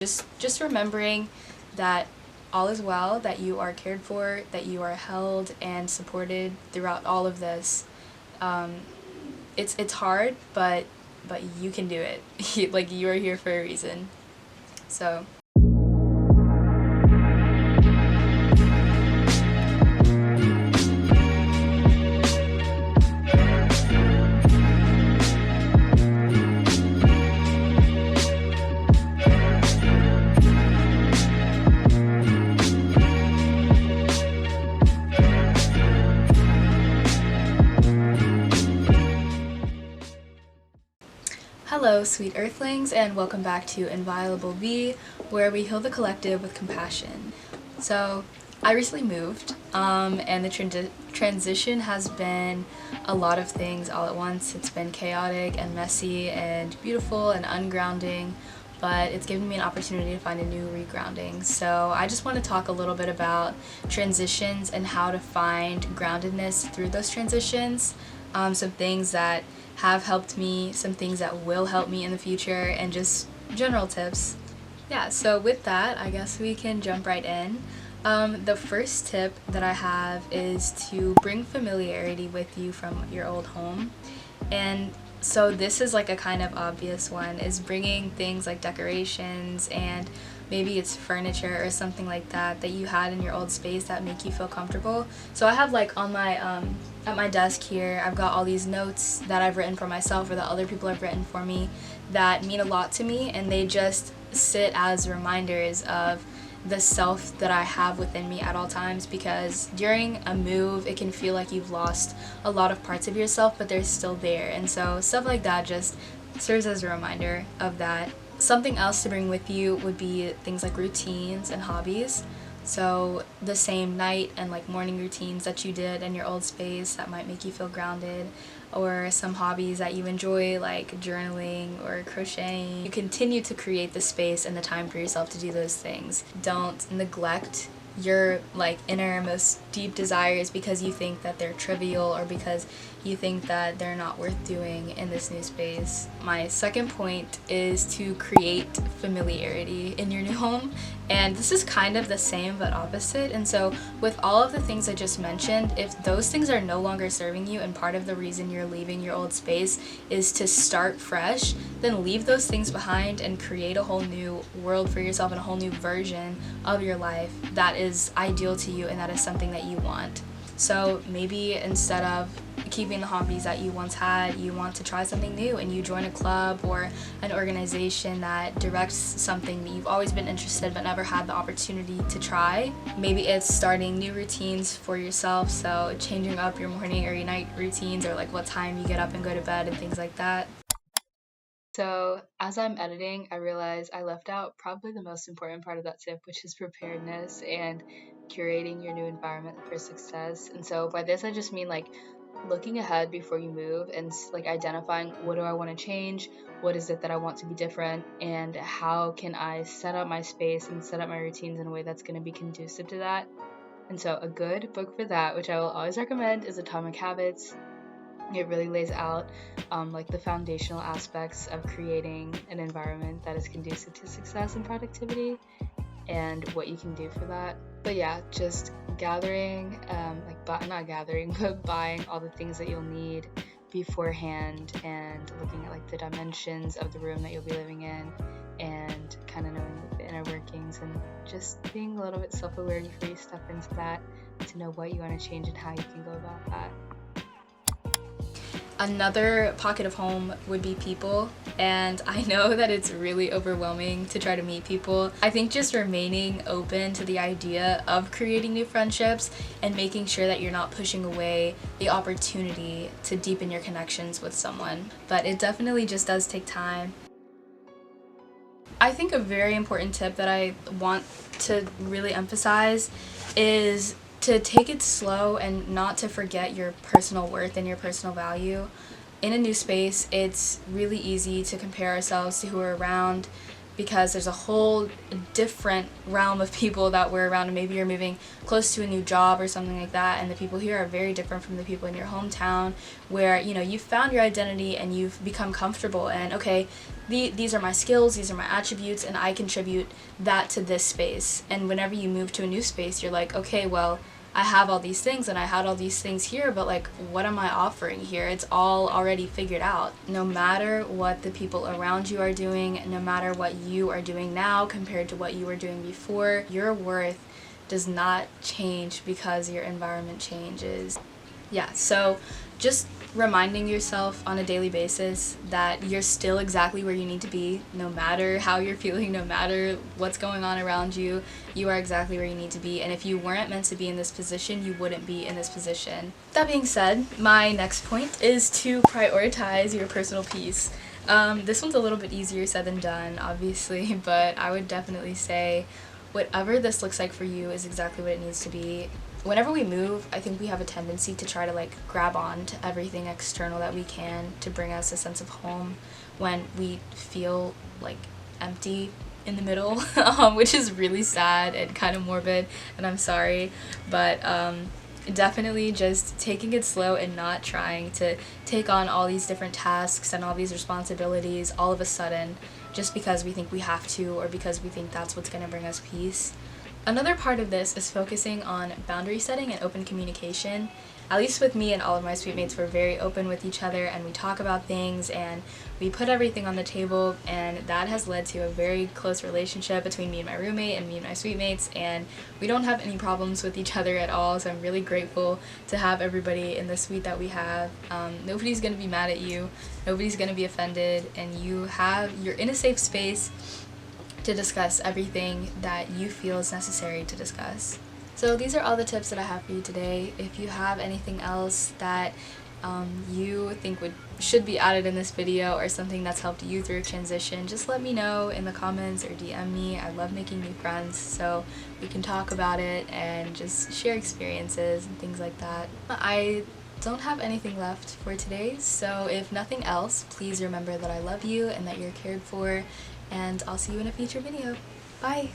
Just remembering that all is well, that you are cared for, that you are held and supported throughout all of this. It's hard, but you can do it. Like, you are here for a reason. So hello, sweet earthlings, and welcome back to Inviolable V, where we heal the collective with compassion. So, I recently moved, and the transition has been a lot of things all at once. It's been chaotic and messy and beautiful and ungrounding, but it's given me an opportunity to find a new regrounding. So I just want to talk a little bit about transitions and how to find groundedness through those transitions. Some things that have helped me, some things that will help me in the future, and just general tips. Yeah, so with that, I guess we can jump right in. The first tip that I have is to bring familiarity with you from your old home. And so this is like a kind of obvious one, is bringing things like decorations and maybe it's furniture or something like that that you had in your old space that make you feel comfortable. So I have like on my at my desk here, I've got all these notes that I've written for myself or that other people have written for me that mean a lot to me, and they just sit as reminders of the self that I have within me at all times, because during a move it can feel like you've lost a lot of parts of yourself, but they're still there, and so stuff like that just serves as a reminder of that. Something else to bring with you would be things like routines and hobbies. So the same night and like morning routines that you did in your old space that might make you feel grounded, or some hobbies that you enjoy like journaling or crocheting. You continue to create the space and the time for yourself to do those things. Don't neglect your like innermost deep desires because you think that they're trivial or because you think that they're not worth doing in this new space. My second point is to create familiarity in your new home, and this is kind of the same but opposite. And so with all of the things I just mentioned, if those things are no longer serving you and part of the reason you're leaving your old space is to start fresh, then leave those things behind and create a whole new world for yourself and a whole new version of your life that is ideal to you and that is something that you want. So maybe instead of keeping the hobbies that you once had, you want to try something new and you join a club or an organization that directs something that you've always been interested but never had the opportunity to try. Maybe it's starting new routines for yourself, so changing up your morning or your night routines, or like what time you get up and go to bed and things like that. So as I'm editing, I realize I left out probably the most important part of that tip, which is preparedness and curating your new environment for success. And so by this, I just mean like looking ahead before you move and like identifying, what do I want to change? What is it that I want to be different? And how can I set up my space and set up my routines in a way that's going to be conducive to that? And so a good book for that, which I will always recommend, is Atomic Habits. It really lays out like the foundational aspects of creating an environment that is conducive to success and productivity and what you can do for that. But yeah, just gathering, not gathering, but buying all the things that you'll need beforehand and looking at like the dimensions of the room that you'll be living in and kind of knowing the inner workings and just being a little bit self-aware before you step into that to know what you want to change and how you can go about that. Another pocket of home would be people, and I know that it's really overwhelming to try to meet people. I think just remaining open to the idea of creating new friendships and making sure that you're not pushing away the opportunity to deepen your connections with someone. But it definitely just does take time. I think a very important tip that I want to really emphasize is to take it slow and not to forget your personal worth and your personal value. In a new space, it's really easy to compare ourselves to who are around because there's a whole different realm of people that we're around, and maybe you're moving close to a new job or something like that, and the people here are very different from the people in your hometown where, you know, you've found your identity and you've become comfortable, and okay, these are my skills, these are my attributes, and I contribute that to this space. And whenever you move to a new space, you're like, okay, well, I have all these things and I had all these things here, but like, what am I offering here? It's all already figured out. No matter what the people around you are doing, no matter what you are doing now compared to what you were doing before, your worth does not change because your environment changes. Yeah, so just reminding yourself on a daily basis that you're still exactly where you need to be, no matter how you're feeling, no matter what's going on around you, you are exactly where you need to be. And if you weren't meant to be in this position, you wouldn't be in this position. That being said, my next point is to prioritize your personal peace. This one's a little bit easier said than done, obviously, but I would definitely say whatever this looks like for you is exactly what it needs to be. Whenever we move, I think we have a tendency to try to like grab on to everything external that we can to bring us a sense of home when we feel like empty in the middle, which is really sad and kind of morbid, and I'm sorry, but definitely just taking it slow and not trying to take on all these different tasks and all these responsibilities all of a sudden just because we think we have to or because we think that's what's going to bring us peace. Another part of this is focusing on boundary setting and open communication. At least with me and all of my suite mates, we're very open with each other and we talk about things and we put everything on the table, and that has led to a very close relationship between me and my roommate and me and my suite mates, and we don't have any problems with each other at all, so I'm really grateful to have everybody in the suite that we have. Nobody's going to be mad at you, nobody's going to be offended, and you're in a safe space to discuss everything that you feel is necessary to discuss. So these are all the tips that I have for you today. If you have anything else that you think should be added in this video or something that's helped you through a transition, just let me know in the comments or DM me. I love making new friends, so we can talk about it and just share experiences and things like that. I don't have anything left for today, so if nothing else, please remember that I love you and that you're cared for, and I'll see you in a future video. Bye!